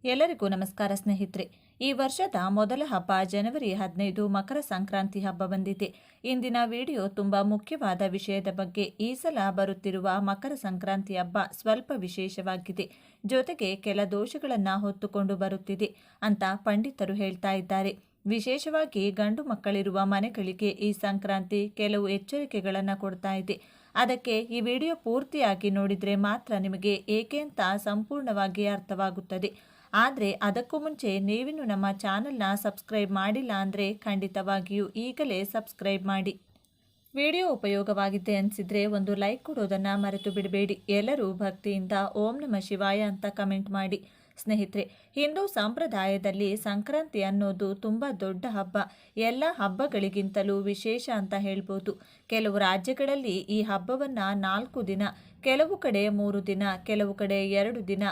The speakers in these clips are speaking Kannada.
ಎಲ್ಲರಿಗೂ ನಮಸ್ಕಾರ ಸ್ನೇಹಿತರೆ. ಈ ವರ್ಷದ ಮೊದಲ ಹಬ್ಬ ಜನವರಿ 15 ಮಕರ ಸಂಕ್ರಾಂತಿ ಹಬ್ಬ ಬಂದಿದೆ. ಇಂದಿನ ವಿಡಿಯೋ ತುಂಬಾ ಮುಖ್ಯವಾದ ವಿಷಯದ ಬಗ್ಗೆ. ಈ ಸಲ ಬರುತ್ತಿರುವ ಮಕರ ಸಂಕ್ರಾಂತಿ ಹಬ್ಬ ಸ್ವಲ್ಪ ವಿಶೇಷವಾಗಿದೆ, ಜೊತೆಗೆ ಕೆಲ ದೋಷಗಳನ್ನ ಹೊತ್ತುಕೊಂಡು ಬರುತ್ತಿದೆ ಅಂತ ಪಂಡಿತರು ಹೇಳ್ತಾ ಇದ್ದಾರೆ. ವಿಶೇಷವಾಗಿ ಗಂಡು ಮಕ್ಕಳಿರುವ ಮನೆಗಳಿಗೆ ಈ ಸಂಕ್ರಾಂತಿ ಕೆಲವು ಎಚ್ಚರಿಕೆಗಳನ್ನು ಕೊಡ್ತಾ ಇದೆ. ಅದಕ್ಕೆ ಈ ವಿಡಿಯೋ ಪೂರ್ತಿಯಾಗಿ ನೋಡಿದರೆ ಮಾತ್ರ ನಿಮಗೆ ಏಕೆ ಅಂತ ಸಂಪೂರ್ಣವಾಗಿ ಅರ್ಥವಾಗುತ್ತದೆ. ಆದರೆ ಅದಕ್ಕೂ ಮುಂಚೆ ನೀವಿನ್ನು ನಮ್ಮ ಚಾನಲ್ನ ಸಬ್ಸ್ಕ್ರೈಬ್ ಮಾಡಿಲ್ಲ ಅಂದರೆ ಖಂಡಿತವಾಗಿಯೂ ಈಗಲೇ ಸಬ್ಸ್ಕ್ರೈಬ್ ಮಾಡಿ. ವಿಡಿಯೋ ಉಪಯೋಗವಾಗಿದೆ ಅನಿಸಿದರೆ ಒಂದು ಲೈಕ್ ಕೊಡೋದನ್ನು ಮರೆತು ಬಿಡಬೇಡಿ. ಎಲ್ಲರೂ ಭಕ್ತಿಯಿಂದ ಓಂ ನಮಃ ಶಿವಾಯ ಅಂತ ಕಮೆಂಟ್ ಮಾಡಿ. ಸ್ನೇಹಿತರೆ, ಹಿಂದೂ ಸಂಪ್ರದಾಯದಲ್ಲಿ ಸಂಕ್ರಾಂತಿ ಅನ್ನೋದು ತುಂಬ ದೊಡ್ಡ ಹಬ್ಬ. ಎಲ್ಲ ಹಬ್ಬಗಳಿಗಿಂತಲೂ ವಿಶೇಷ ಅಂತ ಹೇಳ್ಬೋದು. ಕೆಲವು ರಾಜ್ಯಗಳಲ್ಲಿ ಈ ಹಬ್ಬವನ್ನು 4 ದಿನ, ಕೆಲವು ಕಡೆ 3 ದಿನ, ಕೆಲವು ಕಡೆ 2 ದಿನ,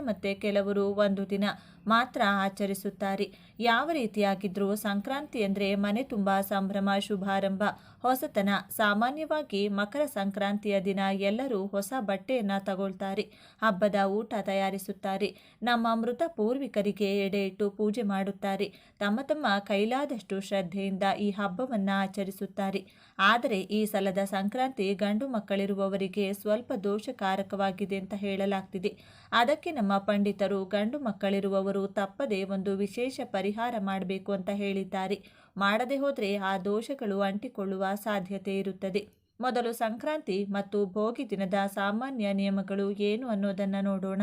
ಮತ್ತೆ ಕೆಲವರು 1 ದಿನ ಮಾತ್ರ ಆಚರಿಸುತ್ತಾರೆ. ಯಾವ ರೀತಿಯಾಗಿದ್ರೂ ಸಂಕ್ರಾಂತಿ ಅಂದರೆ ಮನೆ ತುಂಬ ಸಂಭ್ರಮ, ಶುಭಾರಂಭ, ಹೊಸತನ. ಸಾಮಾನ್ಯವಾಗಿ ಮಕರ ಸಂಕ್ರಾಂತಿಯ ದಿನ ಎಲ್ಲರೂ ಹೊಸ ಬಟ್ಟೆಯನ್ನು ತಗೊಳ್ತಾರೆ, ಹಬ್ಬದ ಊಟ ತಯಾರಿಸುತ್ತಾರೆ, ನಮ್ಮ ಮೃತ ಪೂರ್ವಿಕರಿಗೆ ಎಡೆ ಇಟ್ಟು ಪೂಜೆ ಮಾಡುತ್ತಾರೆ, ತಮ್ಮ ಕೈಲಾದಷ್ಟು ಶ್ರದ್ಧೆಯಿಂದ ಈ ಹಬ್ಬವನ್ನು ಆಚರಿಸುತ್ತಾರೆ. ಆದರೆ ಈ ಸಲದ ಸಂಕ್ರಾಂತಿ ಗಂಡು ಮಕ್ಕಳಿರುವವರಿಗೆ ಸ್ವಲ್ಪ ದೋಷಕಾರಕವಾಗಿದೆ ಅಂತ ಹೇಳಲಾಗ್ತಿದೆ. ಅದಕ್ಕೆ ನಮ್ಮ ಪಂಡಿತರು ಗಂಡು ಮಕ್ಕಳಿರುವವರು ತಪ್ಪದೆ ಒಂದು ವಿಶೇಷ ಪರಿಹಾರ ಮಾಡಬೇಕು ಅಂತ ಹೇಳಿದ್ದಾರೆ. ಮಾಡದೆ ಹೋದರೆ ಆ ದೋಷಗಳು ಅಂಟಿಕೊಳ್ಳುವ ಸಾಧ್ಯತೆ ಇರುತ್ತದೆ. ಮೊದಲು ಸಂಕ್ರಾಂತಿ ಮತ್ತು ಭೋಗಿ ದಿನದ ಸಾಮಾನ್ಯ ನಿಯಮಗಳು ಏನು ಅನ್ನೋದನ್ನು ನೋಡೋಣ.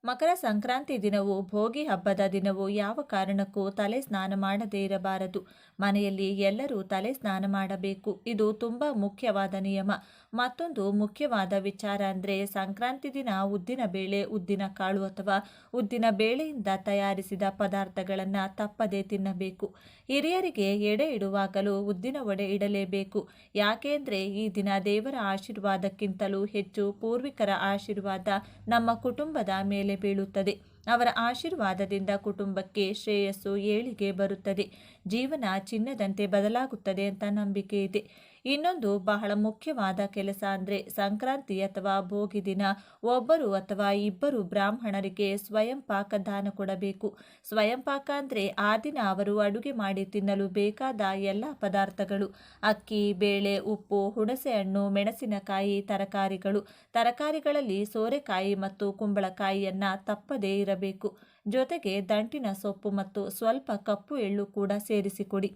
ಮಕರ ಸಂಕ್ರಾಂತಿ ದಿನವೂ ಭೋಗಿ ಹಬ್ಬದ ದಿನವೂ ಯಾವ ಕಾರಣಕ್ಕೂ ತಲೆ ಸ್ನಾನ ಮಾಡದೇ ಇರಬಾರದು. ಮನೆಯಲ್ಲಿ ಎಲ್ಲರೂ ತಲೆ ಸ್ನಾನ ಮಾಡಬೇಕು. ಇದು ತುಂಬ ಮುಖ್ಯವಾದ ನಿಯಮ. ಮತ್ತೊಂದು ಮುಖ್ಯವಾದ ವಿಚಾರ ಅಂದರೆ ಸಂಕ್ರಾಂತಿ ದಿನ ಉದ್ದಿನ ಬೇಳೆ, ಉದ್ದಿನ ಕಾಳು ಅಥವಾ ಉದ್ದಿನ ಬೇಳೆಯಿಂದ ತಯಾರಿಸಿದ ಪದಾರ್ಥಗಳನ್ನು ತಪ್ಪದೇ ತಿನ್ನಬೇಕು. ಹಿರಿಯರಿಗೆ ಎಡೆ ಇಡುವಾಗಲೂ ಉದ್ದಿನ ವಡೆ ಇಡಲೇಬೇಕು. ಯಾಕೆಂದರೆ ಈ ದಿನ ದೇವರ ಆಶೀರ್ವಾದಕ್ಕಿಂತಲೂ ಹೆಚ್ಚು ಪೂರ್ವಿಕರ ಆಶೀರ್ವಾದ ನಮ್ಮ ಕುಟುಂಬದ ಮೇಲೆ ಬೀಳುತ್ತದೆ. ಅವರ ಆಶೀರ್ವಾದದಿಂದ ಕುಟುಂಬಕ್ಕೆ ಶ್ರೇಯಸ್ಸು, ಏಳಿಗೆ ಬರುತ್ತದೆ. ಜೀವನ ಚಿನ್ನದಂತೆ ಬದಲಾಗುತ್ತದೆ ಅಂತ ನಂಬಿಕೆ ಇದೆ. ಇನ್ನೊಂದು ಬಹಳ ಮುಖ್ಯವಾದ ಕೆಲಸ ಅಂದರೆ ಸಂಕ್ರಾಂತಿ ಅಥವಾ ಭೋಗಿ ದಿನ ಒಬ್ಬರು ಅಥವಾ ಇಬ್ಬರು ಬ್ರಾಹ್ಮಣರಿಗೆ ಸ್ವಯಂ ಪಾಕ ದಾನ ಕೊಡಬೇಕು. ಸ್ವಯಂ ಪಾಕ ಅಂದರೆ ಆ ದಿನ ಅವರು ಅಡುಗೆ ಮಾಡಿ ತಿನ್ನಲು ಬೇಕಾದ ಎಲ್ಲ ಪದಾರ್ಥಗಳು, ಅಕ್ಕಿ, ಬೇಳೆ, ಉಪ್ಪು, ಹುಣಸೆ ಹಣ್ಣು, ಮೆಣಸಿನಕಾಯಿ, ತರಕಾರಿಗಳಲ್ಲಿ ಸೋರೆಕಾಯಿ ಮತ್ತು ಕುಂಬಳಕಾಯಿಯನ್ನು ತಪ್ಪದೇ ಇರಬೇಕು. ಜೊತೆಗೆ ದಂಟಿನ ಸೊಪ್ಪು ಮತ್ತು ಸ್ವಲ್ಪ ಕಪ್ಪು ಎಳ್ಳು ಕೂಡ ಸೇರಿಸಿಕೊಡಿ.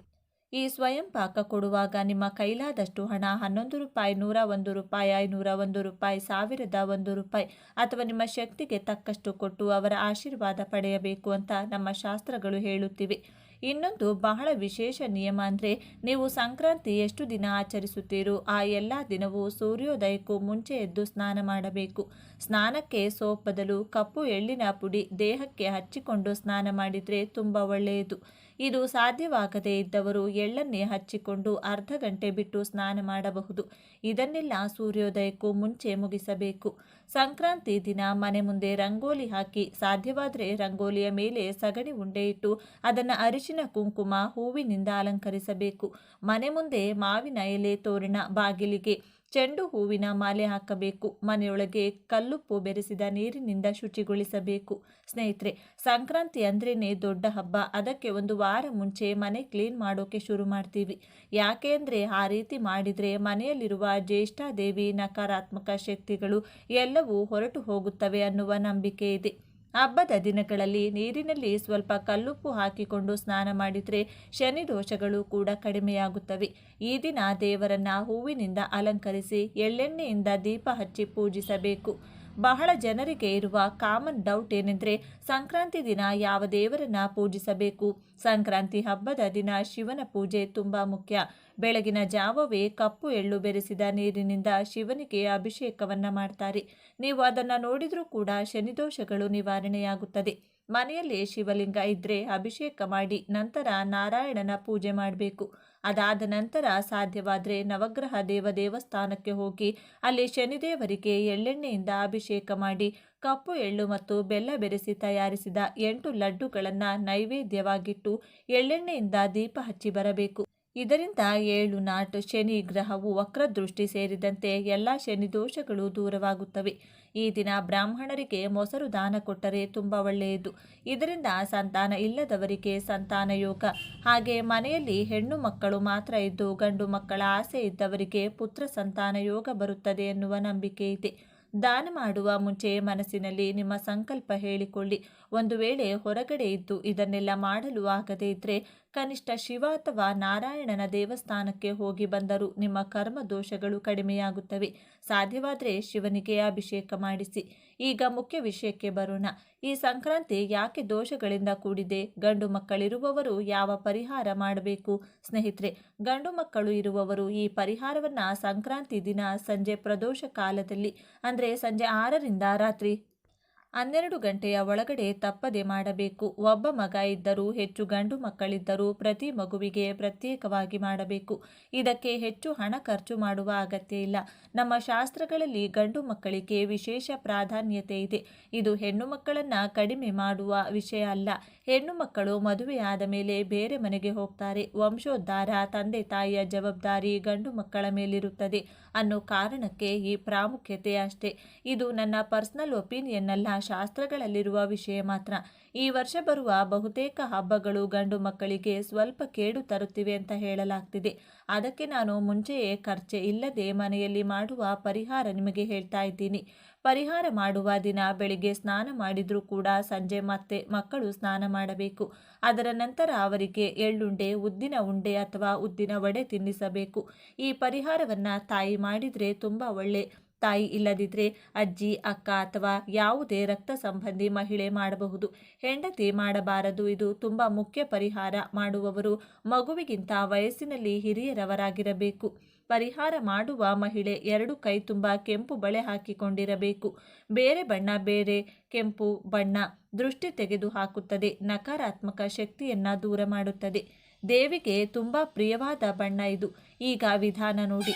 ಈ ಸ್ವಯಂ ಪಾಕ ಕೊಡುವಾಗ ನಿಮ್ಮ ಕೈಲಾದಷ್ಟು ಹಣ, 11 ರೂಪಾಯಿ, 101 ರೂಪಾಯಿ, 501 ರೂಪಾಯಿ, 1001 ರೂಪಾಯಿ ಅಥವಾ ನಿಮ್ಮ ಶಕ್ತಿಗೆ ತಕ್ಕಷ್ಟು ಕೊಟ್ಟು ಅವರ ಆಶೀರ್ವಾದ ಪಡೆಯಬೇಕು ಅಂತ ನಮ್ಮ ಶಾಸ್ತ್ರಗಳು ಹೇಳುತ್ತಿವೆ. ಇನ್ನೊಂದು ಬಹಳ ವಿಶೇಷ ನಿಯಮ ಅಂದರೆ ನೀವು ಸಂಕ್ರಾಂತಿ ಎಷ್ಟು ದಿನ ಆಚರಿಸುತ್ತೀರೋ ಆ ಎಲ್ಲ ದಿನವೂ ಸೂರ್ಯೋದಯಕ್ಕೂ ಮುಂಚೆ ಎದ್ದು ಸ್ನಾನ ಮಾಡಬೇಕು. ಸ್ನಾನಕ್ಕೆ ಸೋಪ್ ಬದಲು ಕಪ್ಪು ಎಳ್ಳಿನ ಪುಡಿ ದೇಹಕ್ಕೆ ಹಚ್ಚಿಕೊಂಡು ಸ್ನಾನ ಮಾಡಿದರೆ ತುಂಬ ಒಳ್ಳೆಯದು. ಇದು ಸಾಧ್ಯವಾಗದೇ ಇದ್ದವರು ಎಳ್ಳನ್ನೇ ಹಚ್ಚಿಕೊಂಡು ಅರ್ಧ ಗಂಟೆ ಬಿಟ್ಟು ಸ್ನಾನ ಮಾಡಬಹುದು. ಇದನ್ನೆಲ್ಲ ಸೂರ್ಯೋದಯಕ್ಕೂ ಮುಂಚೆ ಮುಗಿಸಬೇಕು. ಸಂಕ್ರಾಂತಿ ದಿನ ಮನೆ ಮುಂದೆ ರಂಗೋಲಿ ಹಾಕಿ, ಸಾಧ್ಯವಾದರೆ ರಂಗೋಲಿಯ ಮೇಲೆ ಸಗಣಿ ಉಂಡೆ ಇಟ್ಟು ಅದನ್ನು ಅರಿಶಿನ, ಕುಂಕುಮ, ಹೂವಿನಿಂದ ಅಲಂಕರಿಸಬೇಕು. ಮನೆ ಮುಂದೆ ಮಾವಿನ ಎಲೆ ತೋರಣ, ಬಾಗಿಲಿಗೆ ಚೆಂಡು ಹೂವಿನ ಮಾಲೆ ಹಾಕಬೇಕು. ಮನೆಯೊಳಗೆ ಕಲ್ಲುಪ್ಪು ಬೆರೆಸಿದ ನೀರಿನಿಂದ ಶುಚಿಗೊಳಿಸಬೇಕು. ಸ್ನೇಹಿತರೆ, ಸಂಕ್ರಾಂತಿ ಅಂದ್ರೇ ದೊಡ್ಡ ಹಬ್ಬ. ಅದಕ್ಕೆ ಒಂದು ವಾರ ಮುಂಚೆ ಮನೆ ಕ್ಲೀನ್ ಮಾಡೋಕೆ ಶುರು ಮಾಡ್ತೀವಿ. ಯಾಕೆ ಅಂದರೆ ಆ ರೀತಿ ಮಾಡಿದರೆ ಮನೆಯಲ್ಲಿರುವ ಜ್ಯೇಷ್ಠಾದೇವಿ ನಕಾರಾತ್ಮಕ ಶಕ್ತಿಗಳು ಎಲ್ಲವೂ ಹೊರಟು ಹೋಗುತ್ತವೆ ಅನ್ನುವ ನಂಬಿಕೆ ಇದೆ. ಹಬ್ಬದ ದಿನಗಳಲ್ಲಿ ನೀರಿನಲ್ಲಿ ಸ್ವಲ್ಪ ಕಲ್ಲುಪ್ಪು ಹಾಕಿಕೊಂಡು ಸ್ನಾನ ಮಾಡಿದರೆ ಶನಿ ದೋಷಗಳು ಕೂಡ ಕಡಿಮೆಯಾಗುತ್ತವೆ. ಈ ದಿನ ದೇವರನ್ನ ಹೂವಿನಿಂದ ಅಲಂಕರಿಸಿ ಎಳ್ಳೆಣ್ಣೆಯಿಂದ ದೀಪ ಹಚ್ಚಿ ಪೂಜಿಸಬೇಕು. ಬಹಳ ಜನರಿಗೆ ಇರುವ ಕಾಮನ್ ಡೌಟ್ ಏನೆಂದರೆ ಸಂಕ್ರಾಂತಿ ದಿನ ಯಾವ ದೇವರನ್ನ ಪೂಜಿಸಬೇಕು. ಸಂಕ್ರಾಂತಿ ಹಬ್ಬದ ದಿನ ಶಿವನ ಪೂಜೆ ತುಂಬ ಮುಖ್ಯ. ಬೆಳಗಿನ ಜಾವವೇ ಕಪ್ಪು ಎಳ್ಳು ಬೆರೆಸಿದ ನೀರಿನಿಂದ ಶಿವನಿಗೆ ಅಭಿಷೇಕವನ್ನ ಮಾಡ್ತಾರೆ. ನೀವು ಅದನ್ನು ನೋಡಿದರೂ ಕೂಡ ಶನಿದೋಷಗಳು ನಿವಾರಣೆಯಾಗುತ್ತದೆ. ಮನೆಯಲ್ಲಿ ಶಿವಲಿಂಗ ಇದ್ದರೆ ಅಭಿಷೇಕ ಮಾಡಿ ನಂತರ ನಾರಾಯಣನ ಪೂಜೆ ಮಾಡಬೇಕು. ಅದಾದ ನಂತರ ಸಾಧ್ಯವಾದರೆ ನವಗ್ರಹ ದೇವಸ್ಥಾನಕ್ಕೆ ಹೋಗಿ ಅಲ್ಲಿ ಶನಿದೇವರಿಗೆ ಎಳ್ಳೆಣ್ಣೆಯಿಂದ ಅಭಿಷೇಕ ಮಾಡಿ ಕಪ್ಪು ಎಳ್ಳು ಮತ್ತು ಬೆಲ್ಲ ಬೆರೆಸಿ ತಯಾರಿಸಿದ 8 ಲಡ್ಡುಗಳನ್ನು ನೈವೇದ್ಯವಾಗಿಟ್ಟು ಎಳ್ಳೆಣ್ಣೆಯಿಂದ ದೀಪ ಹಚ್ಚಿ ಬರಬೇಕು. ಇದರಿಂದ 7 ನಾಟ್ ಶನಿ ಗ್ರಹವು ವಕ್ರದೃಷ್ಟಿ ಸೇರಿದಂತೆ ಎಲ್ಲ ಶನಿ ದೋಷಗಳು ದೂರವಾಗುತ್ತವೆ. ಈ ದಿನ ಬ್ರಾಹ್ಮಣರಿಗೆ ಮೊಸರು ದಾನ ಕೊಟ್ಟರೆ ತುಂಬ ಒಳ್ಳೆಯದು. ಇದರಿಂದ ಸಂತಾನ ಇಲ್ಲದವರಿಗೆ ಸಂತಾನ ಯೋಗ, ಹಾಗೆ ಮನೆಯಲ್ಲಿ ಹೆಣ್ಣು ಮಕ್ಕಳು ಮಾತ್ರ ಇದ್ದು ಗಂಡು ಮಕ್ಕಳ ಆಸೆ ಇದ್ದವರಿಗೆ ಪುತ್ರ ಸಂತಾನ ಯೋಗ ಬರುತ್ತದೆ ಎನ್ನುವ ನಂಬಿಕೆ ಇದೆ. ದಾನ ಮಾಡುವ ಮುಂಚೆ ಮನಸ್ಸಿನಲ್ಲಿ ನಿಮ್ಮ ಸಂಕಲ್ಪ ಹೇಳಿಕೊಳ್ಳಿ. ಒಂದು ವೇಳೆ ಹೊರಗಡೆ ಇದ್ದು ಇದನ್ನೆಲ್ಲ ಮಾಡಲು ಆಗದೇ ಇದ್ದರೆ ಕನಿಷ್ಠ ಶಿವ ಅಥವಾ ನಾರಾಯಣನ ದೇವಸ್ಥಾನಕ್ಕೆ ಹೋಗಿ ಬಂದರೂ ನಿಮ್ಮ ಕರ್ಮ ದೋಷಗಳು ಕಡಿಮೆಯಾಗುತ್ತವೆ. ಸಾಧ್ಯವಾದರೆ ಶಿವನಿಗೆ ಅಭಿಷೇಕ ಮಾಡಿಸಿ. ಈಗ ಮುಖ್ಯ ವಿಷಯಕ್ಕೆ ಬರೋಣ. ಈ ಸಂಕ್ರಾಂತಿ ಯಾಕೆ ದೋಷಗಳಿಂದ ಕೂಡಿದೆ? ಗಂಡು ಮಕ್ಕಳಿರುವವರು ಯಾವ ಪರಿಹಾರ ಮಾಡಬೇಕು? ಸ್ನೇಹಿತರೆ, ಗಂಡು ಮಕ್ಕಳು ಇರುವವರು ಈ ಪರಿಹಾರವನ್ನು ಸಂಕ್ರಾಂತಿ ದಿನ ಸಂಜೆ ಪ್ರದೋಷ ಕಾಲದಲ್ಲಿ ಅಂದರೆ ಸಂಜೆ 6ರಿಂದ ರಾತ್ರಿ 12 ಗಂಟೆಯ ಒಳಗಡೆ ತಪ್ಪದೆ ಮಾಡಬೇಕು. ಒಬ್ಬ ಮಗ ಇದ್ದರೂ ಹೆಚ್ಚು ಗಂಡು ಮಕ್ಕಳಿದ್ದರೂ ಪ್ರತಿ ಮಗುವಿಗೆ ಪ್ರತ್ಯೇಕವಾಗಿ ಮಾಡಬೇಕು. ಇದಕ್ಕೆ ಹೆಚ್ಚು ಹಣ ಖರ್ಚು ಮಾಡುವ ಅಗತ್ಯ ಇಲ್ಲ. ನಮ್ಮ ಶಾಸ್ತ್ರಗಳಲ್ಲಿ ಗಂಡು ಮಕ್ಕಳಿಗೆ ವಿಶೇಷ ಪ್ರಾಧಾನ್ಯತೆ ಇದೆ. ಇದು ಹೆಣ್ಣು ಮಕ್ಕಳನ್ನು ಕಡಿಮೆ ಮಾಡುವ ವಿಷಯ ಅಲ್ಲ. ಹೆಣ್ಣು ಮಕ್ಕಳು ಮದುವೆಯಾದ ಮೇಲೆ ಬೇರೆ ಮನೆಗೆ ಹೋಗ್ತಾರೆ. ವಂಶೋದ್ಧಾರ, ತಂದೆ ತಾಯಿಯ ಜವಾಬ್ದಾರಿ ಗಂಡು ಮಕ್ಕಳ ಮೇಲಿರುತ್ತದೆ ಅನ್ನೋ ಕಾರಣಕ್ಕೆ ಈ ಪ್ರಾಮುಖ್ಯತೆ ಅಷ್ಟೇ. ಇದು ನನ್ನ ಪರ್ಸನಲ್ ಒಪಿನಿಯನ್ ಅಲ್ಲ, ಶಾಸ್ತ್ರಗಳಲ್ಲಿರುವ ವಿಷಯ ಮಾತ್ರ. ಈ ವರ್ಷ ಬರುವ ಬಹುತೇಕ ಹಬ್ಬಗಳು ಗಂಡು ಮಕ್ಕಳಿಗೆ ಸ್ವಲ್ಪ ಕೇಡು ತರುತ್ತಿವೆ ಅಂತ ಹೇಳಲಾಗ್ತಿದೆ. ಅದಕ್ಕೆ ನಾನು ಮುಂಚೆಯೇ ಖರ್ಚೆ ಇಲ್ಲದೆ ಮನೆಯಲ್ಲಿ ಮಾಡುವ ಪರಿಹಾರ ನಿಮಗೆ ಹೇಳ್ತಾ ಇದ್ದೀನಿ. ಪರಿಹಾರ ಮಾಡುವ ದಿನ ಬೆಳಿಗ್ಗೆ ಸ್ನಾನ ಮಾಡಿದ್ರೂ ಕೂಡ ಸಂಜೆ ಮತ್ತೆ ಮಕ್ಕಳು ಸ್ನಾನ ಮಾಡಬೇಕು. ಅದರ ನಂತರ ಅವರಿಗೆ ಎಳ್ಳುಂಡೆ, ಉದ್ದಿನ ಉಂಡೆ ಅಥವಾ ಉದ್ದಿನ ವಡೆ ತಿನ್ನಿಸಬೇಕು. ಈ ಪರಿಹಾರವನ್ನು ತಾಯಿ ಮಾಡಿದರೆ ತುಂಬ ಒಳ್ಳೆ. ತಾಯಿ ಇಲ್ಲದಿದ್ದರೆ ಅಜ್ಜಿ, ಅಕ್ಕ ಅಥವಾ ಯಾವುದೇ ರಕ್ತ ಸಂಬಂಧಿ ಮಹಿಳೆ ಮಾಡಬಹುದು. ಹೆಂಡತಿ ಮಾಡಬಾರದು. ಇದು ತುಂಬ ಮುಖ್ಯ. ಪರಿಹಾರ ಮಾಡುವವರು ಮಗುವಿಗಿಂತ ವಯಸ್ಸಿನಲ್ಲಿ ಹಿರಿಯರವರಾಗಿರಬೇಕು. ಪರಿಹಾರ ಮಾಡುವ ಮಹಿಳೆ 2 ಕೈ ತುಂಬ ಕೆಂಪು ಬಳೆ ಹಾಕಿಕೊಂಡಿರಬೇಕು. ಬೇರೆ ಬಣ್ಣ, ಬೇರೆ ಕೆಂಪು ಬಣ್ಣ ದೃಷ್ಟಿ ತೆಗೆದು ಹಾಕುತ್ತದೆ, ನಕಾರಾತ್ಮಕ ಶಕ್ತಿಯನ್ನು ದೂರ ಮಾಡುತ್ತದೆ. ದೇವಿಗೆ ತುಂಬ ಪ್ರಿಯವಾದ ಬಣ್ಣ ಇದು. ಈಗ ವಿಧಾನ ನೋಡಿ.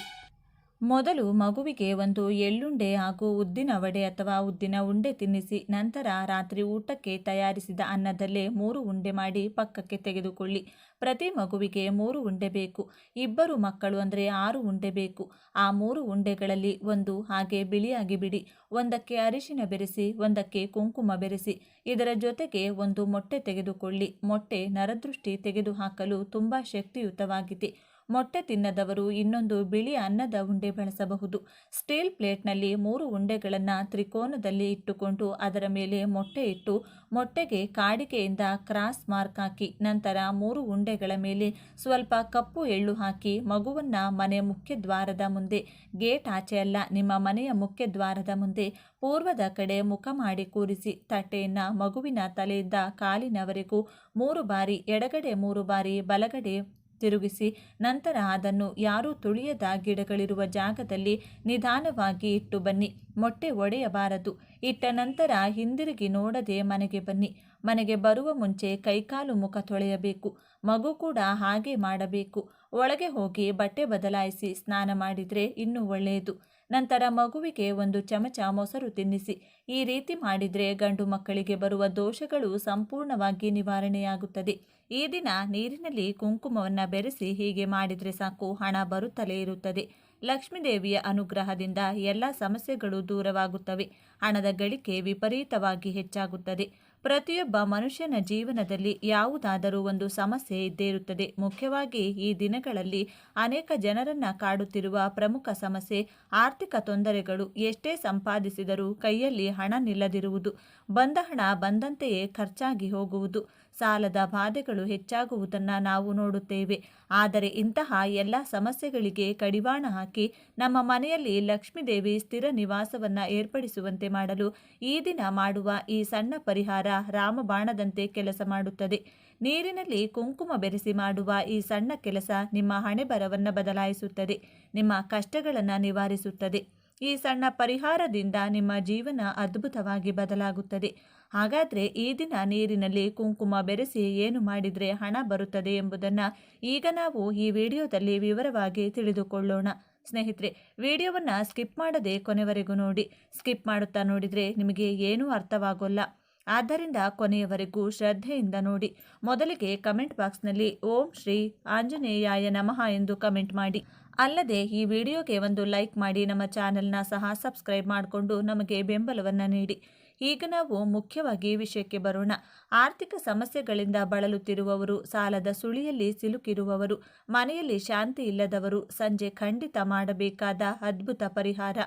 ಮೊದಲು ಮಗುವಿಗೆ ಒಂದು ಎಳ್ಳುಂಡೆ ಹಾಗೂ ಉದ್ದಿನ ವಡೆ ಅಥವಾ ಉದ್ದಿನ ಉಂಡೆ ತಿನ್ನಿಸಿ. ನಂತರ ರಾತ್ರಿ ಊಟಕ್ಕೆ ತಯಾರಿಸಿದ ಅನ್ನದಲ್ಲೇ 3 ಉಂಡೆ ಮಾಡಿ ಪಕ್ಕಕ್ಕೆ ತೆಗೆದುಕೊಳ್ಳಿ. ಪ್ರತಿ ಮಗುವಿಗೆ 3 ಉಂಡೆ ಬೇಕು. ಇಬ್ಬರು ಮಕ್ಕಳು ಅಂದರೆ 6 ಉಂಡೆ ಬೇಕು. ಆ 3 ಉಂಡೆಗಳಲ್ಲಿ ಒಂದು ಹಾಗೆ ಬಿಳಿಯಾಗಿ ಬಿಡಿ. ಒಂದಕ್ಕೆ ಅರಿಶಿನ ಬೆರೆಸಿ, ಒಂದಕ್ಕೆ ಕುಂಕುಮ ಬೆರೆಸಿ. ಇದರ ಜೊತೆಗೆ ಒಂದು ಮೊಟ್ಟೆ ತೆಗೆದುಕೊಳ್ಳಿ. ಮೊಟ್ಟೆ ನರದೃಷ್ಟಿ ತೆಗೆದುಹಾಕಲು ತುಂಬ ಶಕ್ತಿಯುತವಾಗಿದೆ. ಮೊಟ್ಟೆ ತಿನ್ನದವರು ಇನ್ನೊಂದು ಬಿಳಿ ಅನ್ನದ ಉಂಡೆ ಬಳಸಬಹುದು. ಸ್ಟೀಲ್ ಪ್ಲೇಟ್ನಲ್ಲಿ 3 ಉಂಡೆಗಳನ್ನು ತ್ರಿಕೋನದಲ್ಲಿ ಇಟ್ಟುಕೊಂಡು ಅದರ ಮೇಲೆ ಮೊಟ್ಟೆ ಇಟ್ಟು ಮೊಟ್ಟೆಗೆ ಕಾಡಿಗೆಯಿಂದ ಕ್ರಾಸ್ ಮಾರ್ಕ್ ಹಾಕಿ ನಂತರ 3 ಉಂಡೆಗಳ ಮೇಲೆ ಸ್ವಲ್ಪ ಕಪ್ಪು ಎಳ್ಳು ಹಾಕಿ ಮಗುವನ್ನು ಮನೆ ಮುಖ್ಯ ದ್ವಾರದ ಮುಂದೆ, ಗೇಟ್ ಆಚೆ ಅಲ್ಲ, ನಿಮ್ಮ ಮನೆಯ ಮುಖ್ಯ ದ್ವಾರದ ಮುಂದೆ ಪೂರ್ವದ ಕಡೆ ಮುಖ ಮಾಡಿ ಕೂರಿಸಿ ತಟ್ಟೆಯನ್ನು ಮಗುವಿನ ತಲೆಯಿಂದ ಕಾಲಿನವರೆಗೂ 3 ಬಾರಿ, ಎಡಗಡೆ 3 ಬಾರಿ, ಬಲಗಡೆ ತಿರುಗಿಸಿ ನಂತರ ಅದನ್ನು ಯಾರೂ ತುಳಿಯದ ಗಿಡಗಳಿರುವ ಜಾಗದಲ್ಲಿ ನಿಧಾನವಾಗಿ ಇಟ್ಟು ಬನ್ನಿ. ಮೊಟ್ಟೆ ಒಡೆಯಬಾರದು. ಇಟ್ಟ ನಂತರ ಹಿಂದಿರುಗಿ ನೋಡದೆ ಮನೆಗೆ ಬನ್ನಿ. ಮನೆಗೆ ಬರುವ ಮುಂಚೆ ಕೈಕಾಲು ಮುಖ ತೊಳೆಯಬೇಕು. ಮಗು ಕೂಡ ಹಾಗೆ ಮಾಡಬೇಕು. ಒಳಗೆ ಹೋಗಿ ಬಟ್ಟೆ ಬದಲಾಯಿಸಿ ಸ್ನಾನ ಮಾಡಿದರೆ ಇನ್ನೂ ಒಳ್ಳೆಯದು. ನಂತರ ಮಗುವಿಗೆ 1 ಚಮಚ ಮೊಸರು ತಿನ್ನಿಸಿ. ಈ ರೀತಿ ಮಾಡಿದರೆ ಗಂಡು ಮಕ್ಕಳಿಗೆ ಬರುವ ದೋಷಗಳು ಸಂಪೂರ್ಣವಾಗಿ ನಿವಾರಣೆಯಾಗುತ್ತದೆ. ಈ ದಿನ ನೀರಿನಲ್ಲಿ ಕುಂಕುಮವನ್ನು ಬೆರೆಸಿ ಹೀಗೆ ಮಾಡಿದರೆ ಸಾಕು, ಹಣ ಬರುತ್ತಲೇ ಇರುತ್ತದೆ. ಲಕ್ಷ್ಮೀದೇವಿಯ ಅನುಗ್ರಹದಿಂದ ಎಲ್ಲ ಸಮಸ್ಯೆಗಳು ದೂರವಾಗುತ್ತವೆ. ಹಣದ ಗಳಿಕೆ ವಿಪರೀತವಾಗಿ ಹೆಚ್ಚಾಗುತ್ತದೆ. ಪ್ರತಿಯೊಬ್ಬ ಮನುಷ್ಯನ ಜೀವನದಲ್ಲಿ ಯಾವುದಾದರೂ ಒಂದು ಸಮಸ್ಯೆ ಇದ್ದೇ ಇರುತ್ತದೆ. ಮುಖ್ಯವಾಗಿ ಈ ದಿನಗಳಲ್ಲಿ ಅನೇಕ ಜನರನ್ನು ಕಾಡುತ್ತಿರುವ ಪ್ರಮುಖ ಸಮಸ್ಯೆ ಆರ್ಥಿಕ ತೊಂದರೆಗಳು. ಎಷ್ಟೇ ಸಂಪಾದಿಸಿದರೂ ಕೈಯಲ್ಲಿ ಹಣ ನಿಲ್ಲದಿರುವುದು, ಬಂದ ಹಣ ಬಂದಂತೆಯೇ ಖರ್ಚಾಗಿ ಹೋಗುವುದು, ಸಾಲದ ಬಾಧೆಗಳು ಹೆಚ್ಚಾಗುವುದನ್ನು ನಾವು ನೋಡುತ್ತೇವೆ. ಆದರೆ ಇಂತಹ ಎಲ್ಲ ಸಮಸ್ಯೆಗಳಿಗೆ ಕಡಿವಾಣ ಹಾಕಿ ನಮ್ಮ ಮನೆಯಲ್ಲಿ ಲಕ್ಷ್ಮೀದೇವಿ ಸ್ಥಿರ ನಿವಾಸವನ್ನು ಏರ್ಪಡಿಸುವಂತೆ ಮಾಡಲು ಈ ದಿನ ಮಾಡುವ ಈ ಸಣ್ಣ ಪರಿಹಾರ ರಾಮಬಾಣದಂತೆ ಕೆಲಸ ಮಾಡುತ್ತದೆ. ನೀರಿನಲ್ಲಿ ಕುಂಕುಮ ಬೆರೆಸಿ ಮಾಡುವ ಈ ಸಣ್ಣ ಕೆಲಸ ನಿಮ್ಮ ಹಣೆಬರವನ್ನು ಬದಲಾಯಿಸುತ್ತದೆ, ನಿಮ್ಮ ಕಷ್ಟಗಳನ್ನು ನಿವಾರಿಸುತ್ತದೆ. ಈ ಸಣ್ಣ ಪರಿಹಾರದಿಂದ ನಿಮ್ಮ ಜೀವನ ಅದ್ಭುತವಾಗಿ ಬದಲಾಗುತ್ತದೆ. ಹಾಗಾದರೆ ಈ ದಿನ ನೀರಿನಲ್ಲಿ ಕುಂಕುಮ ಬೆರೆಸಿ ಏನು ಮಾಡಿದರೆ ಹಣ ಬರುತ್ತದೆ ಎಂಬುದನ್ನು ಈಗ ನಾವು ಈ ವಿಡಿಯೋದಲ್ಲಿ ವಿವರವಾಗಿ ತಿಳಿದುಕೊಳ್ಳೋಣ. ಸ್ನೇಹಿತರೆ, ವಿಡಿಯೋವನ್ನು ಸ್ಕಿಪ್ ಮಾಡದೆ ಕೊನೆವರೆಗೂ ನೋಡಿ. ಸ್ಕಿಪ್ ಮಾಡುತ್ತಾ ನೋಡಿದರೆ ನಿಮಗೆ ಏನೂ ಅರ್ಥವಾಗೋಲ್ಲ. ಆದ್ದರಿಂದ ಕೊನೆಯವರೆಗೂ ಶ್ರದ್ಧೆಯಿಂದ ನೋಡಿ. ಮೊದಲಿಗೆ ಕಮೆಂಟ್ ಬಾಕ್ಸ್ನಲ್ಲಿ ಓಂ ಶ್ರೀ ಆಂಜನೇಯಾಯ ನಮಃ ಎಂದು ಕಮೆಂಟ್ ಮಾಡಿ. ಅಲ್ಲದೆ ಈ ವಿಡಿಯೋಗೆ ಒಂದು ಲೈಕ್ ಮಾಡಿ, ನಮ್ಮ ಚಾನೆಲ್ನ ಸಹ ಸಬ್ಸ್ಕ್ರೈಬ್ ಮಾಡಿಕೊಂಡು ನಮಗೆ ಬೆಂಬಲವನ್ನು ನೀಡಿ. ಈಗ ನಾವು ಮುಖ್ಯವಾಗಿ ವಿಷಯಕ್ಕೆ ಬರೋಣ. ಆರ್ಥಿಕ ಸಮಸ್ಯೆಗಳಿಂದ ಬಳಲುತ್ತಿರುವವರು, ಸಾಲದ ಸುಳಿಯಲ್ಲಿ ಸಿಲುಕಿರುವವರು, ಮನೆಯಲ್ಲಿ ಶಾಂತಿ ಇಲ್ಲದವರು ಸಂಜೆ ಖಂಡಿತ ಮಾಡಬೇಕಾದ ಅದ್ಭುತ ಪರಿಹಾರ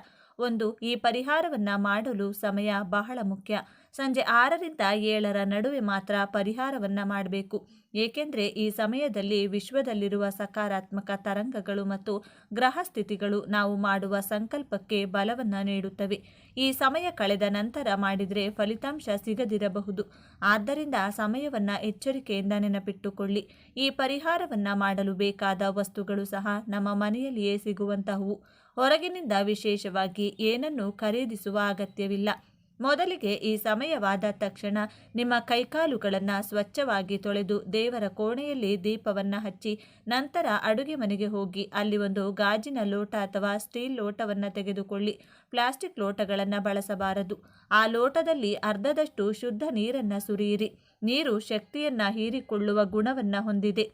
ಈ ಪರಿಹಾರವನ್ನು ಮಾಡಲು ಸಮಯ ಬಹಳ ಮುಖ್ಯ. ಸಂಜೆ 6ರಿಂದ 7ರ ನಡುವೆ ಮಾತ್ರ ಪರಿಹಾರವನ್ನು ಮಾಡಬೇಕು. ಏಕೆಂದರೆ ಈ ಸಮಯದಲ್ಲಿ ವಿಶ್ವದಲ್ಲಿರುವ ಸಕಾರಾತ್ಮಕ ತರಂಗಗಳು ಮತ್ತು ಗ್ರಹ ಸ್ಥಿತಿಗಳು ನಾವು ಮಾಡುವ ಸಂಕಲ್ಪಕ್ಕೆ ಬಲವನ್ನು ನೀಡುತ್ತವೆ. ಈ ಸಮಯ ಕಳೆದ ನಂತರ ಮಾಡಿದರೆ ಫಲಿತಾಂಶ ಸಿಗದಿರಬಹುದು. ಆದ್ದರಿಂದ ಸಮಯವನ್ನು ಎಚ್ಚರಿಕೆಯಿಂದ ನೆನಪಿಟ್ಟುಕೊಳ್ಳಿ. ಈ ಪರಿಹಾರವನ್ನು ಮಾಡಲು ಬೇಕಾದ ವಸ್ತುಗಳು ಸಹ ನಮ್ಮ ಮನೆಯಲ್ಲಿಯೇ ಸಿಗುವಂತಹವು. ಹೊರಗಿನಿಂದ ವಿಶೇಷವಾಗಿ ಏನನ್ನೂ ಖರೀದಿಸುವ ಅಗತ್ಯವಿಲ್ಲ. ಮೊದಲಿಗೆ ಈ ಸಮಯವಾದ ತಕ್ಷಣ ನಿಮ್ಮ ಕೈಕಾಲುಗಳನ್ನು ಸ್ವಚ್ಛವಾಗಿ ತೊಳೆದು ದೇವರ ಕೋಣೆಯಲ್ಲಿ ದೀಪವನ್ನು ಹಚ್ಚಿ ನಂತರ ಅಡುಗೆ ಮನೆಗೆ ಹೋಗಿ ಅಲ್ಲಿ ಒಂದು ಗಾಜಿನ ಲೋಟ ಅಥವಾ ಸ್ಟೀಲ್ ಲೋಟವನ್ನು ತೆಗೆದುಕೊಳ್ಳಿ. ಪ್ಲಾಸ್ಟಿಕ್ ಲೋಟಗಳನ್ನು ಬಳಸಬಾರದು. ಆ ಲೋಟದಲ್ಲಿ ಅರ್ಧದಷ್ಟು ಶುದ್ಧ ನೀರನ್ನು ಸುರಿಯಿರಿ. ನೀರು ಶಕ್ತಿಯನ್ನು ಹೀರಿಕೊಳ್ಳುವ ಗುಣವನ್ನು ಹೊಂದಿದೆ.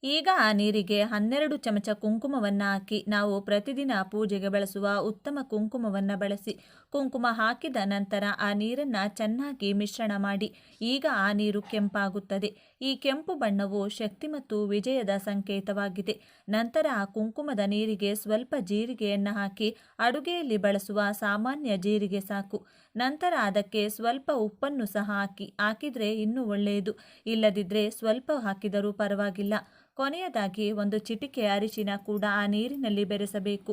ಈಗ ಆ ನೀರಿಗೆ 12 ಚಮಚ ಕುಂಕುಮವನ್ನು ಹಾಕಿ, ನಾವು ಪ್ರತಿದಿನ ಪೂಜೆಗೆ ಬಳಸುವ ಉತ್ತಮ ಕುಂಕುಮವನ್ನು ಬಳಸಿ. ಕುಂಕುಮ ಹಾಕಿದ ನಂತರ ಆ ನೀರನ್ನು ಚೆನ್ನಾಗಿ ಮಿಶ್ರಣ ಮಾಡಿ. ಈಗ ಆ ನೀರು ಕೆಂಪಾಗುತ್ತದೆ. ಈ ಕೆಂಪು ಬಣ್ಣವು ಶಕ್ತಿ ಮತ್ತು ವಿಜಯದ ಸಂಕೇತವಾಗಿದೆ. ನಂತರ ಆ ಕುಂಕುಮದ ನೀರಿಗೆ ಸ್ವಲ್ಪ ಜೀರಿಗೆಯನ್ನು ಹಾಕಿ, ಅಡುಗೆಯಲ್ಲಿ ಬಳಸುವ ಸಾಮಾನ್ಯ ಜೀರಿಗೆ ಸಾಕು. ನಂತರ ಅದಕ್ಕೆ ಸ್ವಲ್ಪ ಉಪ್ಪನ್ನು ಸಹ ಹಾಕಿದರೆ ಇನ್ನೂ ಒಳ್ಳೆಯದು. ಇಲ್ಲದಿದ್ದರೆ ಸ್ವಲ್ಪ ಹಾಕಿದರೂ ಪರವಾಗಿಲ್ಲ. ಕೊನೆಯದಾಗಿ ಒಂದು ಚಿಟಿಕೆ ಅರಿಶಿನ ಕೂಡ ಆ ನೀರಿನಲ್ಲಿ ಬೆರೆಸಬೇಕು.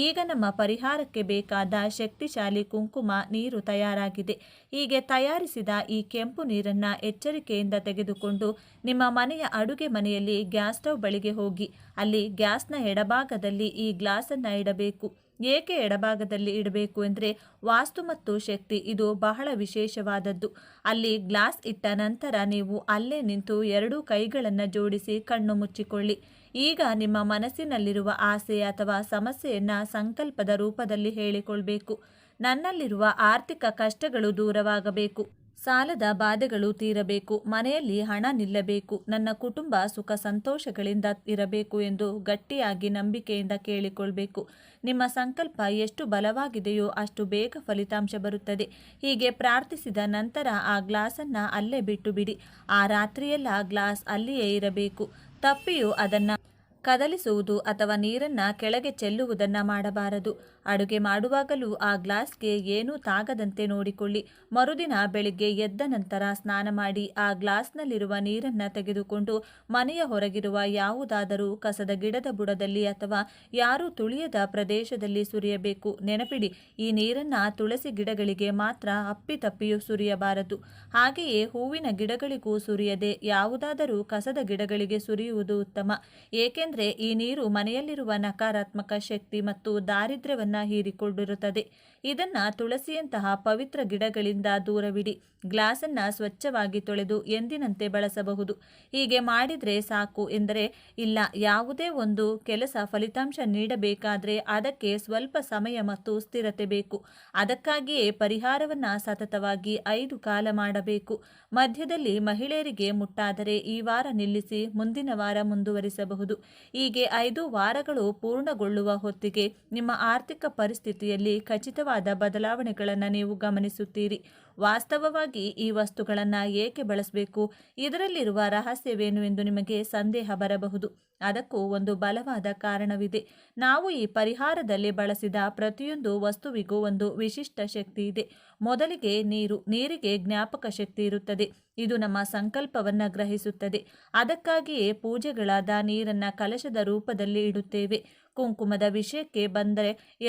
ಈಗ ನಮ್ಮ ಪರಿಹಾರಕ್ಕೆ ಬೇಕಾದ ಶಕ್ತಿಶಾಲಿ ಕುಂಕುಮ ನೀರು ತಯಾರಾಗಿದೆ. ಹೀಗೆ ತಯಾರಿಸಿದ ಈ ಕೆಂಪು ನೀರನ್ನು ಎಚ್ಚರಿಕೆಯಿಂದ ತೆಗೆದುಕೊಂಡು ನಿಮ್ಮ ಮನೆಯ ಅಡುಗೆ ಮನೆಯಲ್ಲಿ ಗ್ಯಾಸ್ ಸ್ಟವ್ ಬಳಿಗೆ ಹೋಗಿ ಅಲ್ಲಿ ಗ್ಯಾಸ್ನ ಎಡಭಾಗದಲ್ಲಿ ಈ ಗ್ಲಾಸನ್ನು ಇಡಬೇಕು. ಏಕೆ ಎಡಭಾಗದಲ್ಲಿ ಇಡಬೇಕು ಎಂದರೆ ವಾಸ್ತು ಮತ್ತು ಶಕ್ತಿ ಇದು ಬಹಳ ವಿಶೇಷವಾದದ್ದು. ಅಲ್ಲಿ ಗ್ಲಾಸ್ ಇಟ್ಟ ನಂತರ ನೀವು ಅಲ್ಲೇ ನಿಂತು 2 ಕೈಗಳನ್ನು ಜೋಡಿಸಿ ಕಣ್ಣು ಮುಚ್ಚಿಕೊಳ್ಳಿ. ಈಗ ನಿಮ್ಮ ಮನಸ್ಸಿನಲ್ಲಿರುವ ಆಸೆ ಅಥವಾ ಸಮಸ್ಯೆಯನ್ನು ಸಂಕಲ್ಪದ ರೂಪದಲ್ಲಿ ಹೇಳಿಕೊಳ್ಬೇಕು. ನನ್ನಲ್ಲಿರುವ ಆರ್ಥಿಕ ಕಷ್ಟಗಳು ದೂರವಾಗಬೇಕು, ಸಾಲದ ಬಾಧೆಗಳು ತೀರಬೇಕು, ಮನೆಯಲ್ಲಿ ಹಣ ನಿಲ್ಲಬೇಕು, ನನ್ನ ಕುಟುಂಬ ಸುಖ ಸಂತೋಷಗಳಿಂದ ಇರಬೇಕು ಎಂದು ಗಟ್ಟಿಯಾಗಿ ನಂಬಿಕೆಯಿಂದ ಕೇಳಿಕೊಳ್ಬೇಕು. ನಿಮ್ಮ ಸಂಕಲ್ಪ ಎಷ್ಟು ಬಲವಾಗಿದೆಯೋ ಅಷ್ಟು ಬೇಗ ಫಲಿತಾಂಶ ಬರುತ್ತದೆ. ಹೀಗೆ ಪ್ರಾರ್ಥಿಸಿದ ನಂತರ ಆ ಗ್ಲಾಸನ್ನು ಅಲ್ಲೇ ಬಿಟ್ಟು ಬಿಡಿ. ಆ ರಾತ್ರಿಯೆಲ್ಲ ಗ್ಲಾಸ್ ಅಲ್ಲಿಯೇ ಇರಬೇಕು. ತಪ್ಪಿಯೂ ಅದನ್ನು ಕದಲಿಸುವುದು ಅಥವಾ ನೀರನ್ನು ಕೆಳಗೆ ಚೆಲ್ಲುವುದನ್ನು ಮಾಡಬಾರದು. ಅಡುಗೆ ಮಾಡುವಾಗಲೂ ಆ ಗ್ಲಾಸ್ಗೆ ಏನೂ ತಾಗದಂತೆ ನೋಡಿಕೊಳ್ಳಿ. ಮರುದಿನ ಬೆಳಿಗ್ಗೆ ಎದ್ದ ನಂತರ ಸ್ನಾನ ಮಾಡಿ ಆ ಗ್ಲಾಸ್ನಲ್ಲಿರುವ ನೀರನ್ನು ತೆಗೆದುಕೊಂಡು ಮನೆಯ ಹೊರಗಿರುವ ಯಾವುದಾದರೂ ಕಸದ ಗಿಡದ ಬುಡದಲ್ಲಿ ಅಥವಾ ಯಾರೂ ತುಳಿಯದ ಪ್ರದೇಶದಲ್ಲಿ ಸುರಿಯಬೇಕು. ನೆನಪಿಡಿ, ಈ ನೀರನ್ನು ತುಳಸಿ ಗಿಡಗಳಿಗೆ ಮಾತ್ರ ಅಪ್ಪಿತಪ್ಪಿಯೂ ಸುರಿಯಬಾರದು. ಹಾಗೆಯೇ ಹೂವಿನ ಗಿಡಗಳಿಗೂ ಸುರಿಯದೆ ಯಾವುದಾದರೂ ಕಸದ ಗಿಡಗಳಿಗೆ ಸುರಿಯುವುದು ಉತ್ತಮ. ಏಕೆಂದರೆ ಈ ನೀರು ಮನೆಯಲ್ಲಿರುವ ನಕಾರಾತ್ಮಕ ಶಕ್ತಿ ಮತ್ತು ದಾರಿದ್ರ್ಯವನ್ನು ಹೀರಿಕೊಂಡಿರುತ್ತದೆ. ಇದನ್ನು ತುಳಸಿಯಂತಹ ಪವಿತ್ರ ಗಿಡಗಳಿಂದ ದೂರವಿಡಿ. ಗ್ಲಾಸನ್ನು ಸ್ವಚ್ಛವಾಗಿ ತೊಳೆದು ಎಂದಿನಂತೆ ಬಳಸಬಹುದು. ಹೀಗೆ ಮಾಡಿದರೆ ಸಾಕು ಎಂದರೆ ಇಲ್ಲ. ಯಾವುದೇ ಒಂದು ಕೆಲಸ ಫಲಿತಾಂಶ ನೀಡಬೇಕಾದರೆ ಅದಕ್ಕೆ ಸ್ವಲ್ಪ ಸಮಯ ಮತ್ತು ಸ್ಥಿರತೆ ಬೇಕು. ಅದಕ್ಕಾಗಿಯೇ ಪರಿಹಾರವನ್ನು ಸತತವಾಗಿ 5 ಕಾಲ ಮಾಡಬೇಕು. ಮಧ್ಯದಲ್ಲಿ ಮಹಿಳೆಯರಿಗೆ ಮುಟ್ಟಾದರೆ ಈ ವಾರ ನಿಲ್ಲಿಸಿ ಮುಂದಿನ ವಾರ ಮುಂದುವರಿಸಬಹುದು. ಹೀಗೆ 5 ವಾರಗಳು ಪೂರ್ಣಗೊಳ್ಳುವ ಹೊತ್ತಿಗೆ ನಿಮ್ಮ ಆರ್ಥಿಕ ಪರಿಸ್ಥಿತಿಯಲ್ಲಿ ಖಚಿತವಾದ ಬದಲಾವಣೆಗಳನ್ನು ನೀವು ಗಮನಿಸುತ್ತೀರಿ. ವಾಸ್ತವವಾಗಿ ಈ ವಸ್ತುಗಳನ್ನು ಏಕೆ ಬಳಸಬೇಕು, ಇದರಲ್ಲಿರುವ ರಹಸ್ಯವೇನು ಎಂದು ನಿಮಗೆ ಸಂದೇಹ ಬರಬಹುದು. ಅದಕ್ಕೂ ಒಂದು ಬಲವಾದ ಕಾರಣವಿದೆ. ನಾವು ಈ ಪರಿಹಾರದಲ್ಲಿ ಬಳಸಿದ ಪ್ರತಿಯೊಂದು ವಸ್ತುವಿಗೂ ಒಂದು ವಿಶಿಷ್ಟ ಶಕ್ತಿ ಇದೆ. ಮೊದಲಿಗೆ ನೀರಿಗೆ ಜ್ಞಾಪಕ ಶಕ್ತಿ ಇರುತ್ತದೆ. ಇದು ನಮ್ಮ ಸಂಕಲ್ಪವನ್ನು ಗ್ರಹಿಸುತ್ತದೆ. ಅದಕ್ಕಾಗಿಯೇ ಪೂಜೆಗಳಾದ ನೀರನ್ನು ಕಲಶದ ರೂಪದಲ್ಲಿ ಇಡುತ್ತೇವೆ. ಕುಂಕುಮದ ವಿಷಯಕ್ಕೆ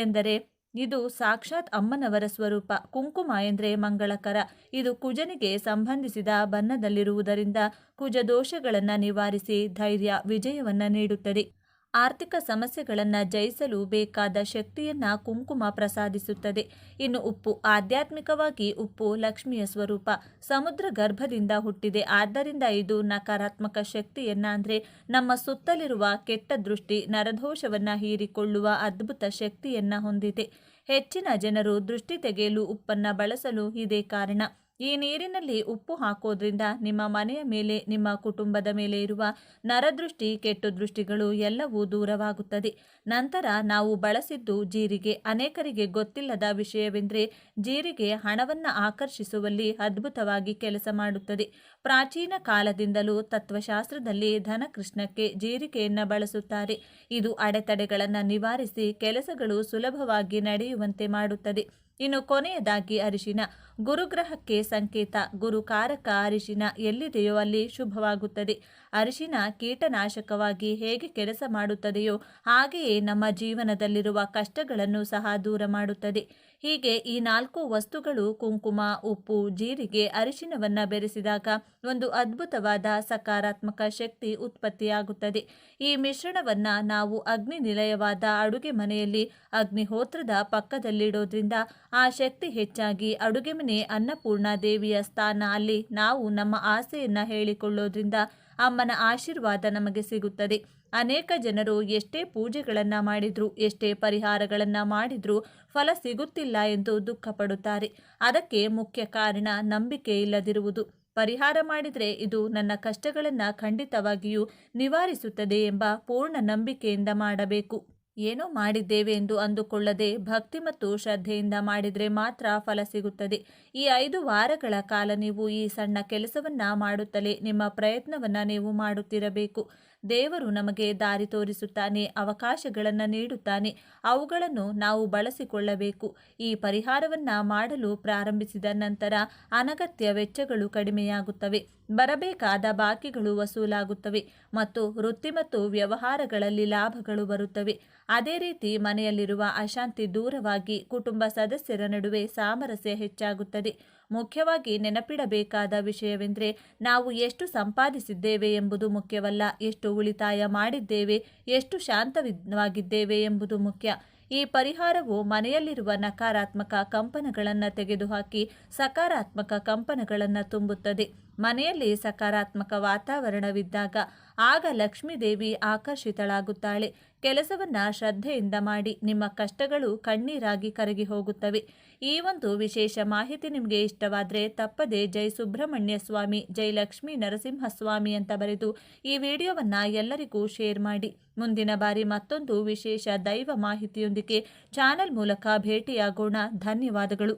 ಎಂದರೆ ಇದು ಸಾಕ್ಷಾತ್ ಅಮ್ಮನವರ ಸ್ವರೂಪ. ಕುಂಕುಮ ಎಂದರೆ ಮಂಗಳಕರ. ಇದು ಕುಜನಿಗೆ ಸಂಬಂಧಿಸಿದ ಬಣ್ಣದಲ್ಲಿರುವುದರಿಂದ ಕುಜ ದೋಷಗಳನ್ನು ನಿವಾರಿಸಿ ಧೈರ್ಯ, ವಿಜಯವನ್ನು ನೀಡುತ್ತದೆ. ಆರ್ಥಿಕ ಸಮಸ್ಯೆಗಳನ್ನು ಜಯಿಸಲು ಬೇಕಾದ ಶಕ್ತಿಯನ್ನು ಕುಂಕುಮ ಪ್ರಸಾದಿಸುತ್ತದೆ. ಇನ್ನು ಉಪ್ಪು, ಆಧ್ಯಾತ್ಮಿಕವಾಗಿ ಉಪ್ಪು ಲಕ್ಷ್ಮಿಯ ಸ್ವರೂಪ. ಸಮುದ್ರ ಗರ್ಭದಿಂದ ಹುಟ್ಟಿದೆ. ಆದ್ದರಿಂದ ಇದು ನಕಾರಾತ್ಮಕ ಶಕ್ತಿಯನ್ನು ಅಂದರೆ ನಮ್ಮ ಸುತ್ತಲಿರುವ ಕೆಟ್ಟ ದೃಷ್ಟಿ, ನರದೋಷವನ್ನು ಹೀರಿಕೊಳ್ಳುವ ಅದ್ಭುತ ಶಕ್ತಿಯನ್ನು ಹೊಂದಿದೆ. ಹೆಚ್ಚಿನ ಜನರು ದೃಷ್ಟಿ ತೆಗೆಯಲು ಉಪ್ಪನ್ನು ಬಳಸಲು ಇದೇ ಕಾರಣ. ಈ ನೀರಿನಲ್ಲಿ ಉಪ್ಪು ಹಾಕೋದ್ರಿಂದ ನಿಮ್ಮ ಮನೆಯ ಮೇಲೆ, ನಿಮ್ಮ ಕುಟುಂಬದ ಮೇಲೆ ಇರುವ ನರದೃಷ್ಟಿ, ಕೆಟ್ಟು ದೃಷ್ಟಿಗಳು ಎಲ್ಲವೂ ದೂರವಾಗುತ್ತದೆ. ನಂತರ ನಾವು ಬಳಸಿದ್ದು ಜೀರಿಗೆ. ಅನೇಕರಿಗೆ ಗೊತ್ತಿಲ್ಲದ ವಿಷಯವೆಂದರೆ ಜೀರಿಗೆ ಹಣವನ್ನು ಆಕರ್ಷಿಸುವಲ್ಲಿ ಅದ್ಭುತವಾಗಿ ಕೆಲಸ ಮಾಡುತ್ತದೆ. ಪ್ರಾಚೀನ ಕಾಲದಿಂದಲೂ ತತ್ವಶಾಸ್ತ್ರದಲ್ಲಿ ಧನಕೃಷ್ಣಕ್ಕೆ ಜೀರಿಗೆಯನ್ನು ಬಳಸುತ್ತಾರೆ. ಇದು ಅಡೆತಡೆಗಳನ್ನು ನಿವಾರಿಸಿ ಕೆಲಸಗಳು ಸುಲಭವಾಗಿ ನಡೆಯುವಂತೆ ಮಾಡುತ್ತದೆ. ಇನ್ನು ಕೊನೆಯದಾಗಿ ಅರಿಶಿನ. ಗುರುಗ್ರಹಕ್ಕೆ ಸಂಕೇತ. ಗುರುಕಾರಕ ಅರಿಶಿನ ಎಲ್ಲಿದೆಯೋ ಅಲ್ಲಿ ಶುಭವಾಗುತ್ತದೆ. ಅರಿಶಿನ ಕೀಟನಾಶಕವಾಗಿ ಹೇಗೆ ಕೆಲಸ ಮಾಡುತ್ತದೆಯೋ ಹಾಗೆಯೇ ನಮ್ಮ ಜೀವನದಲ್ಲಿರುವ ಕಷ್ಟಗಳನ್ನು ಸಹ ದೂರ ಮಾಡುತ್ತದೆ. ಹೀಗೆ ಈ 4 ವಸ್ತುಗಳು, ಕುಂಕುಮ, ಉಪ್ಪು, ಜೀರಿಗೆ, ಅರಿಶಿನವನ್ನು ಬೆರೆಸಿದಾಗ ಒಂದು ಅದ್ಭುತವಾದ ಸಕಾರಾತ್ಮಕ ಶಕ್ತಿ ಉತ್ಪತ್ತಿಯಾಗುತ್ತದೆ. ಈ ಮಿಶ್ರಣವನ್ನು ನಾವು ಅಗ್ನಿ ನಿಲಯವಾದ ಅಡುಗೆ ಮನೆಯಲ್ಲಿ ಅಗ್ನಿಹೋತ್ರದ ಪಕ್ಕದಲ್ಲಿಡೋದ್ರಿಂದ ಆ ಶಕ್ತಿ ಹೆಚ್ಚಾಗಿ ಅಡುಗೆ ಮನೆ ಅನ್ನಪೂರ್ಣ ದೇವಿಯ ಸ್ಥಾನ. ಅಲ್ಲಿ ನಾವು ನಮ್ಮ ಆಸೆಯನ್ನು ಹೇಳಿಕೊಳ್ಳೋದ್ರಿಂದ ಅಮ್ಮನ ಆಶೀರ್ವಾದ ನಮಗೆ ಸಿಗುತ್ತದೆ. ಅನೇಕ ಜನರು ಎಷ್ಟೇ ಪೂಜೆಗಳನ್ನು ಮಾಡಿದ್ರು, ಎಷ್ಟೇ ಪರಿಹಾರಗಳನ್ನು ಮಾಡಿದ್ರೂ ಫಲ ಸಿಗುತ್ತಿಲ್ಲ ಎಂದು ದುಃಖ ಪಡುತ್ತಾರೆ. ಅದಕ್ಕೆ ಮುಖ್ಯ ಕಾರಣ ನಂಬಿಕೆ ಇಲ್ಲದಿರುವುದು. ಪರಿಹಾರ ಮಾಡಿದರೆ ಇದು ನನ್ನ ಕಷ್ಟಗಳನ್ನು ಖಂಡಿತವಾಗಿಯೂ ನಿವಾರಿಸುತ್ತದೆ ಎಂಬ ಪೂರ್ಣ ನಂಬಿಕೆಯಿಂದ ಮಾಡಬೇಕು. ಏನೋ ಮಾಡಿದ್ದೇವೆ ಎಂದು ಅಂದುಕೊಳ್ಳದೆ ಭಕ್ತಿ ಮತ್ತು ಶ್ರದ್ಧೆಯಿಂದ ಮಾಡಿದರೆ ಮಾತ್ರ ಫಲ ಸಿಗುತ್ತದೆ. ಈ 5 ವಾರಗಳ ಕಾಲ ನೀವು ಈ ಸಣ್ಣ ಕೆಲಸವನ್ನು ಮಾಡುತ್ತಲೇ ನಿಮ್ಮ ಪ್ರಯತ್ನವನ್ನು ನೀವು ಮಾಡುತ್ತಿರಬೇಕು. ದೇವರು ನಮಗೆ ದಾರಿ ತೋರಿಸುತ್ತಾನೆ, ಅವಕಾಶಗಳನ್ನು ನೀಡುತ್ತಾನೆ. ಅವುಗಳನ್ನು ನಾವು ಬಳಸಿಕೊಳ್ಳಬೇಕು. ಈ ಪರಿಹಾರವನ್ನು ಮಾಡಲು ಪ್ರಾರಂಭಿಸಿದ ನಂತರ ಅನಗತ್ಯ ವೆಚ್ಚಗಳು ಕಡಿಮೆಯಾಗುತ್ತವೆ, ಬರಬೇಕಾದ ಬಾಕಿಗಳು ವಸೂಲಾಗುತ್ತವೆ ಮತ್ತು ವೃತ್ತಿ ಮತ್ತು ವ್ಯವಹಾರಗಳಲ್ಲಿ ಲಾಭಗಳು ಬರುತ್ತವೆ. ಅದೇ ರೀತಿ ಮನೆಯಲ್ಲಿರುವ ಅಶಾಂತಿ ದೂರವಾಗಿ ಕುಟುಂಬ ಸದಸ್ಯರ ನಡುವೆ ಸಾಮರಸ್ಯ ಹೆಚ್ಚಾಗುತ್ತದೆ. ಮುಖ್ಯವಾಗಿ ನೆನಪಿಡಬೇಕಾದ ವಿಷಯವೆಂದರೆ ನಾವು ಎಷ್ಟು ಸಂಪಾದಿಸಿದ್ದೇವೆ ಎಂಬುದು ಮುಖ್ಯವಲ್ಲ, ಎಷ್ಟು ಉಳಿತಾಯ ಮಾಡಿದ್ದೇವೆ, ಎಷ್ಟು ಶಾಂತವಾಗಿದ್ದೇವೆ ಎಂಬುದು ಮುಖ್ಯ. ಈ ಪರಿಹಾರವು ಮನೆಯಲ್ಲಿರುವ ನಕಾರಾತ್ಮಕ ಕಂಪನಗಳನ್ನು ತೆಗೆದುಹಾಕಿ ಸಕಾರಾತ್ಮಕ ಕಂಪನಗಳನ್ನು ತುಂಬುತ್ತದೆ. ಮನೆಯಲ್ಲಿ ಸಕಾರಾತ್ಮಕ ವಾತಾವರಣವಿದ್ದಾಗ ಆಗ ಲಕ್ಷ್ಮೀದೇವಿ ಆಕರ್ಷಿತಳಾಗುತ್ತಾಳೆ. ಕೆಲಸವನ್ನು ಶ್ರದ್ಧೆಯಿಂದ ಮಾಡಿ, ನಿಮ್ಮ ಕಷ್ಟಗಳು ಕಣ್ಣೀರಾಗಿ ಕರಗಿ ಹೋಗುತ್ತವೆ. ಈ ಒಂದು ವಿಶೇಷ ಮಾಹಿತಿ ನಿಮಗೆ ಇಷ್ಟವಾದರೆ ತಪ್ಪದೆ ಜೈ ಸುಬ್ರಹ್ಮಣ್ಯ ಸ್ವಾಮಿ, ಜೈ ಲಕ್ಷ್ಮೀ ನರಸಿಂಹಸ್ವಾಮಿ ಅಂತ ಬರೆದು ಈ ವಿಡಿಯೋವನ್ನು ಎಲ್ಲರಿಗೂ ಶೇರ್ ಮಾಡಿ. ಮುಂದಿನ ಬಾರಿ ಮತ್ತೊಂದು ವಿಶೇಷ ದೈವ ಮಾಹಿತಿಯೊಂದಿಗೆ ಚಾನೆಲ್ ಮೂಲಕ ಭೇಟಿಯಾಗೋಣ. ಧನ್ಯವಾದಗಳು.